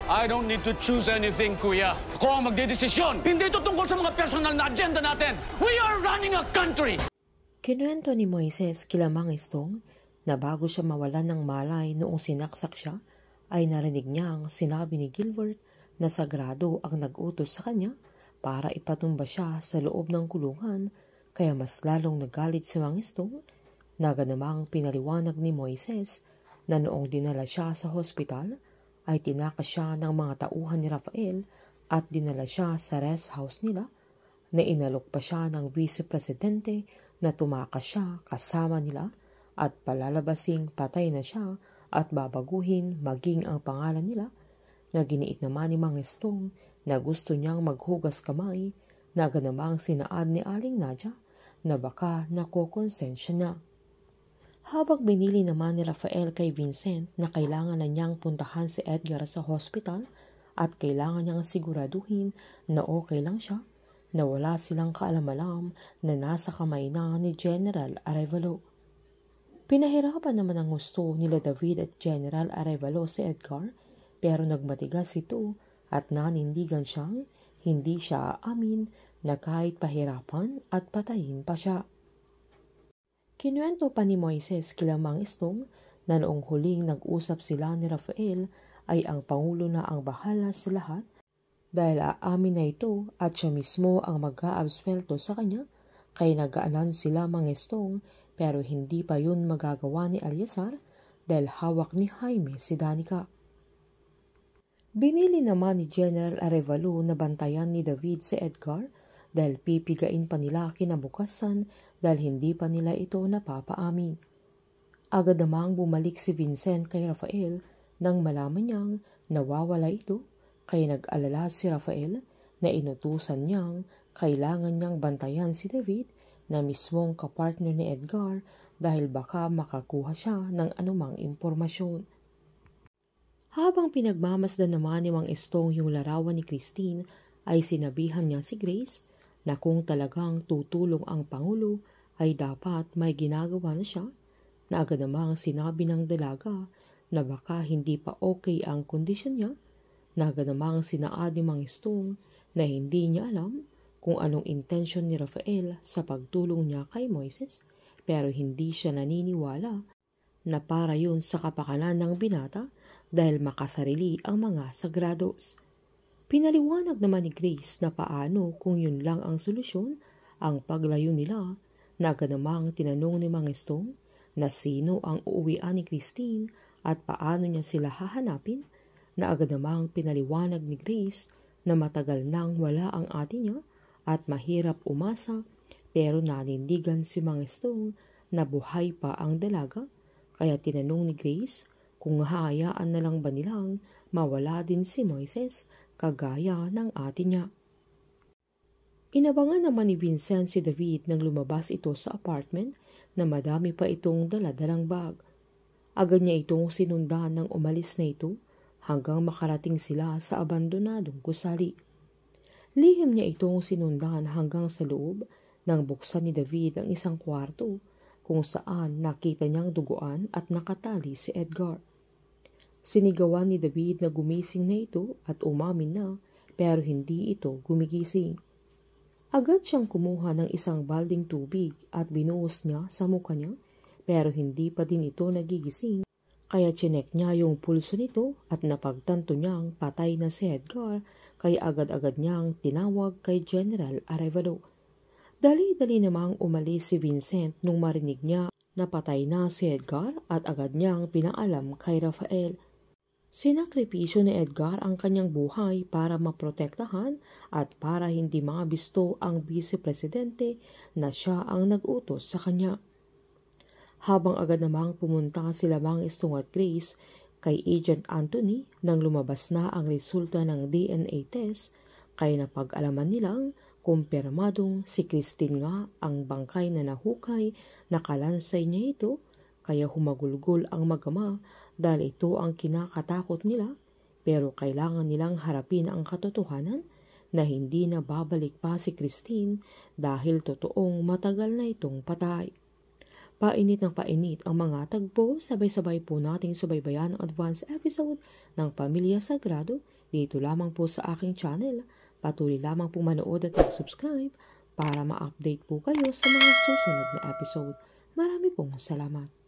I don't need to choose anything, kuya. Ako ang magdedesisyon. Hindi ito tungkol sa mga personal na agenda natin. We are running a country. Kinuwento ni Moises kila Mang Estong na bago siya mawalan ng malay noong sinaksak siya, ay narinig niyang sinabi ni Gilbert na sagrado ang nag-utos sa kanya para ipatumba siya sa loob ng kulungan, kaya mas lalong nagalit si Mang Estong na ganamang pinaliwanag ni Moises na noong dinala siya sa hospital ay tinakas siya ng mga tauhan ni Rafael at dinala siya sa rest house nila, na inalok pa siya ng vice presidente na tumakas siya kasama nila at palalabasing patay na siya at babaguhin maging ang pangalan nila, na giniit naman ni Mang Estong na gusto niyang maghugas kamay, na ganamang sinaad ni Aling Nadia na baka nakokonsensya niya. Habang binili naman ni Rafael kay Vincent na kailangan na niyang puntahan si Edgar sa hospital at kailangan niyang siguraduhin na okay lang siya, na wala silang kaalam-alam na nasa kamay na ni General Arevalo. Pinahirapan naman ang gusto nila David at General Arevalo si Edgar, pero nagmatigas ito at nanindigan siyang hindi siya aamin na kahit pahirapan at patayin pa siya. Kinuwento pa ni Moises kila Mang Estong na noong huling nag-usap sila ni Rafael ay ang Pangulo na ang bahala sa lahat dahil aamin na ito at siya mismo ang mag-aabsuelto sa kanya, kaya nagaanan sila Mang Estong, pero hindi pa yun magagawa ni Eleazar dahil hawak ni Jaime si Danica. Binili naman ni General Arevalo na bantayan ni David si Edgar dahil pipigain pa nila kinabukasan dahil hindi pa nila ito napapaamin. Agad namang bumalik si Vincent kay Rafael nang malaman niyang nawawala ito, kaya nag-alala si Rafael na inutusan niyang kailangan niyang bantayan si David na mismong kapartner ni Edgar dahil baka makakuha siya ng anumang impormasyon. Habang pinagmamasdan naman ni Mang Estong yung larawan ni Christine, ay sinabihan niya si Grace na kung talagang tutulong ang Pangulo ay dapat may ginagawa na siya, na agad namang sinabi ng dalaga na baka hindi pa okay ang kondisyon niya, na agad namang sinaad ni Mang Estong na hindi niya alam kung anong intensyon ni Rafael sa pagtulong niya kay Moises, pero hindi siya naniniwala na para yun sa kapakanan ng binata dahil makasarili ang mga sagrados. Pinaliwanag naman ni Grace na paano kung yun lang ang solusyon, ang paglayo nila, na agad namang tinanong ni Mang Estong na sino ang uuwian ni Christine at paano niya sila hahanapin, na agad namang pinaliwanag ni Grace na matagal nang wala ang ate niya at mahirap umasa, pero nanindigan si Mang Estong na buhay pa ang dalaga, kaya tinanong ni Grace kung hahayaan na lang ba nilang mawala din si Moises kagaya ng ate niya. Inabangan naman ni Vincent si David nang lumabas ito sa apartment na madami pa itong daladalang bag. Agad niya itong sinundan nang umalis na ito hanggang makarating sila sa abandonadong gusali. Lihim niya itong sinundan hanggang sa loob nang buksan ni David ang isang kwarto kung saan nakita niyang duguan at nakatali si Edgar. Sinigawan ni David na gumising na ito at umamin na, pero hindi ito gumigising. Agad siyang kumuha ng isang balding tubig at binuhos niya sa mukha niya, pero hindi pa din ito nagigising, kaya chinek niya yung pulso nito at napagtanto niyang patay na si Edgar, kaya agad-agad niyang tinawag kay General Arevalo. Dali-dali namang umalis si Vincent nung marinig niya na patay na si Edgar at agad niyang pinaalam kay Rafael. Sinakripisyo ni Edgar ang kanyang buhay para maprotektahan at para hindi mabisto ang vice-presidente na siya ang nag-utos sa kanya. Habang agad namang pumunta sila Mang Estong at Grace kay Agent Anthony nang lumabas na ang resulta ng DNA test, kaya napag-alaman nilang kumpirmadong si Christine nga ang bangkay na nahukay, nakalansay niya ito, kaya humagulgol ang mag-ama dahil ito ang kinakatakot nila, pero kailangan nilang harapin ang katotohanan na hindi na babalik pa si Christine dahil totoong matagal na itong patay. Painit ng painit ang mga tagpo, sabay-sabay po nating subaybayan ang advance episode ng Pamilya Sagrado dito lamang po sa aking channel. Patuloy lamang po manood at mag-subscribe para ma-update po kayo sa mga susunod na episode. Marami pong salamat.